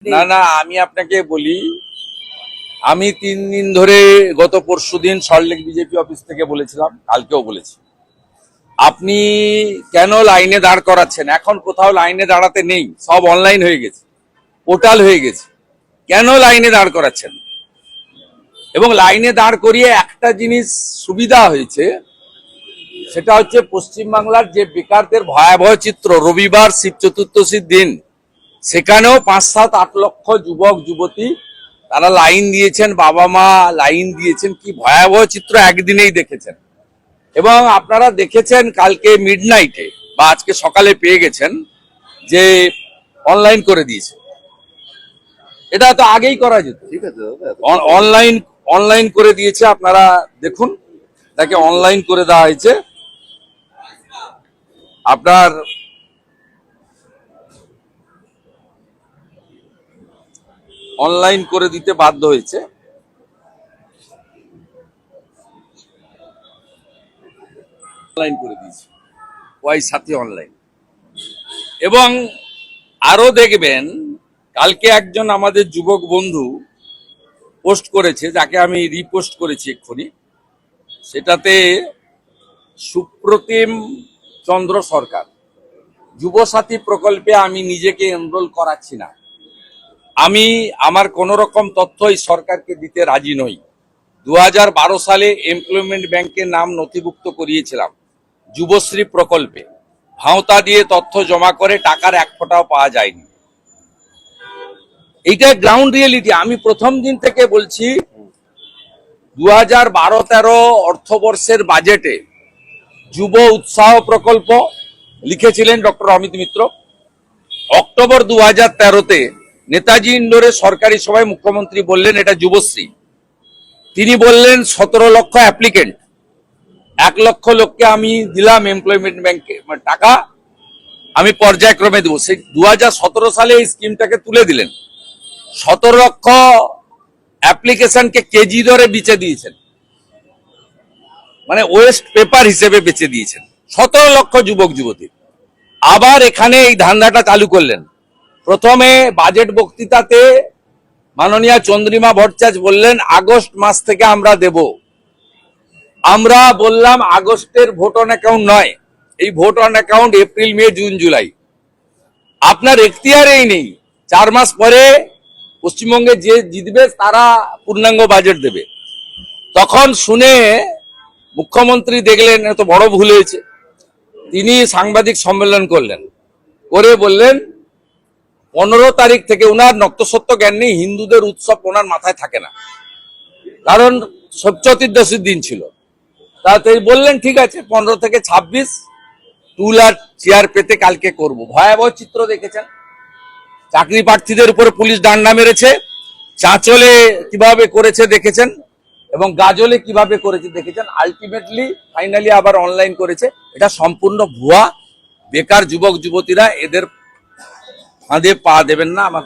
না না, আমি আপনাকে বলি, আমি 3 দিন ধরে গত পরশুদিন সল্টলেক বিজেপি অফিস থেকে বলেছিলাম, কালকেও বলেছি, আপনি কেন লাইনে দাঁড় করাচ্ছেন? এখন কোথাও লাইনে দাঁড়াতে নেই, সব অনলাইন হয়ে গেছে, পোর্টাল হয়ে গেছে, কেন লাইনে দাঁড় করাচ্ছেন? এবং লাইনে দাঁড় করিয়ে একটা জিনিস সুবিধা হয়েছে, সেটা হচ্ছে পশ্চিমবাংলার যে বেকারদের ভয়াবহ চিত্র, রবিবার শিব চতুর্দশীর দিন সেখানেও 5-7-8 লক্ষ যুবক যুবতী তারা লাইন দিয়েছেন, বাবা মা লাইন দিয়েছেন, কি ভয়াবহ চিত্র একদিনেই দেখেছেন। এবং আপনারা দেখেছেন কালকে মিডনাইটে বা আজকে সকালে পেয়ে গেছেন যে অনলাইন করে দিয়েছে। এটা তো আগেই করা যেত, ঠিক আছে অনলাইন করে দিয়েছে, আপনারা দেখুন, তাকে অনলাইন করে দেওয়া হয়েছে। আপনার অনলাইন করে দিতে বাধ্য হয়েছে। অনলাইন করে দিয়েছে, ওই সাথে অনলাইন। এবং আরো দেখবেন, কালকে একজন আমাদের যুবক বন্ধু পোস্ট করেছে, যাকে আমি রিপোস্ট করেছি এক্ষুনি, সেটাতে সুপ্রতিম চন্দ্র সরকার, যুবসাথী প্রকল্পে আমি নিজেকে এনরোল করাচ্ছি না, আমি আমার কোন রকম তথ্য এই সরকারকে দিতে রাজি নই। 2012 সালে এমপ্লয়মেন্ট ব্যাংকের নাম নথিভুক্ত করিয়েছিলাম যুবশ্রী প্রকল্পে, ভাওতা দিয়ে তথ্য জমা করে টাকার 1 ফোঁটাও পাওয়া যায়নি। এইটা গ্রাউন্ড রিয়েলিটি। আমি প্রথম দিন থেকে বলছি, 2012-13 অর্থবর্ষের বাজেটে যুব উৎসাহ প্রকল্প লিখেছিলেন ডক্টর অমিত মিত্র। অক্টোবর 2013-তে নেতাজি ইন্ডোরে সরকারি সভায় মুখ্যমন্ত্রী বললেন এটা যুবশ্রী। তিনি বললেন 17 লক্ষ অ্যাপ্লিকেন্ট, 1 লক্ষ লোককে আমি দিলাম এমপ্লয়মেন্ট ব্যাংকে টাকা, আমি পর্যায়ক্রমে দেবো। সেই 2017 সালে এই স্কিমটাকে তুলে দিলেন। 17 লক্ষ অ্যাপ্লিকেশনকে কেজি দরে বেচে দিয়েছেন, মানে ওয়েস্ট পেপার হিসেবে বেচে দিয়েছেন 17 লক্ষ যুবক যুবতী। আবার এখানে এই ধান্দাটা চালু করলেন। প্রথমে বাজেট বক্তৃতাতে মাননীয় চন্দ্রিমা ভট্টাচার্য বললেন আগস্ট মাস থেকে আমরা দেব। আমরা বললাম আগস্টের ভোট অন অ্যাকাউন্ট নয়, এই vote on account April May June July. আপনার এখতিয়ারেই নেই, 4 মাস পরে পশ্চিমবঙ্গে যে জিতবে তারা পূর্ণাঙ্গ বাজেট দেবে। তখন শুনে মুখ্যমন্ত্রী দেখলেন এত বড় ভুল হয়েছে, তিনি সাংবাদিক সম্মেলন করলেন, করে বললেন 15 তারিখ থেকে, ওনার নক্তসত্ত্ব জ্ঞান নেই, হিন্দুদের উৎসব ওনার মাথায় থাকে না, কারণ চতুর্দশীর দিন ছিল। তাতে বললেন ঠিক আছে 15 থেকে 26 টুল আর চেয়ার পেতে কালকে করব। ভয়াবহ চিত্র দেখেছেন, চাকরি প্রার্থীদের উপরে পুলিশ ডান্ডা মেরেছে, চাঁচলে কিভাবে করেছে দেখেছেন, এবং গাজলে কিভাবে করেছে দেখেছেন। আলটিমেটলি ফাইনালি আবার অনলাইন করেছে। এটা সম্পূর্ণ ভুয়া। বেকার যুবক যুবতীরা এদের ফাঁদে পা দেবেন না। আমার